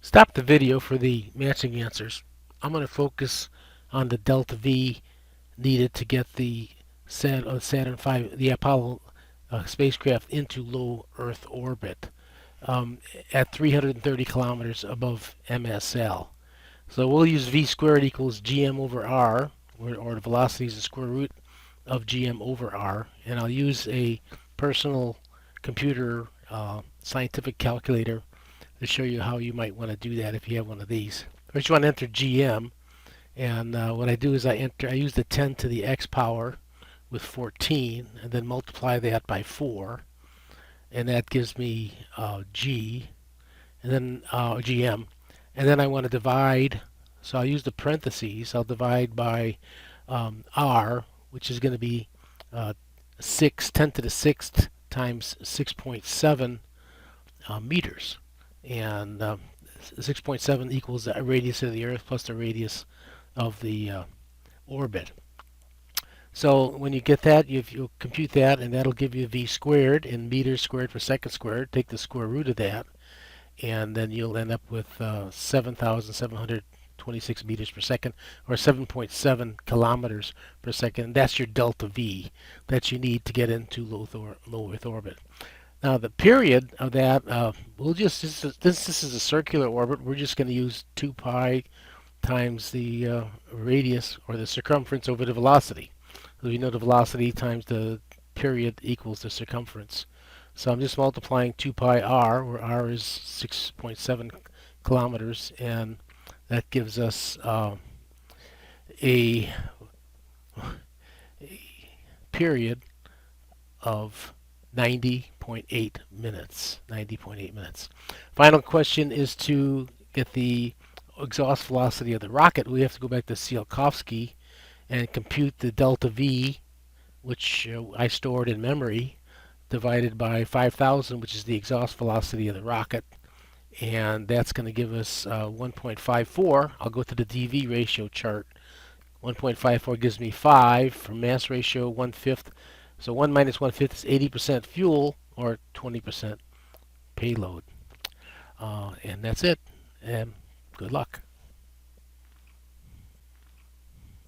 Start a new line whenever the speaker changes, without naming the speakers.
Stop the video for the matching answers. I'm going to focus on the delta V needed to get the Saturn V, the Apollo spacecraft into low Earth orbit at 330 kilometers above MSL. So we'll use V squared equals GM over R, or the velocity is the square root of GM over R, and I'll use a personal computer scientific calculator to show you how you might want to do that if you have one of these. First, you want to enter GM, and what I do is I use the 10 to the x power with 14, and then multiply that by 4, and that gives me G, and then GM, and then I want to divide. So I'll use the parentheses. I'll divide by R, which is going to be 10 to the 6th times 6.7 meters. And 6.7 equals the radius of the Earth plus the radius of the orbit. So when you get that, you'll compute that, and that'll give you V squared in meters squared per second squared. Take the square root of that, and then you'll end up with 7,726 meters per second, or 7.7 kilometers per second. That's your delta V that you need to get into low Earth orbit. Now the period of that, we'll just this is a circular orbit. We're just going to use 2 pi times the radius or the circumference over the velocity. So we know the velocity times the period equals the circumference. So I'm just multiplying 2 pi r, where r is 6.7 kilometers, and that gives us a period of 90.8 minutes. 90.8 minutes. Final question is to get the exhaust velocity of the rocket. We have to go back to Tsiolkovsky and compute the delta V, which I stored in memory, divided by 5,000, which is the exhaust velocity of the rocket, and that's going to give us 1.54. I'll go to the dV ratio chart. 1.54 gives me 5 for mass ratio 1/5. So 1 minus 1/5 is 80% fuel, or 20% payload. And that's it. And good luck.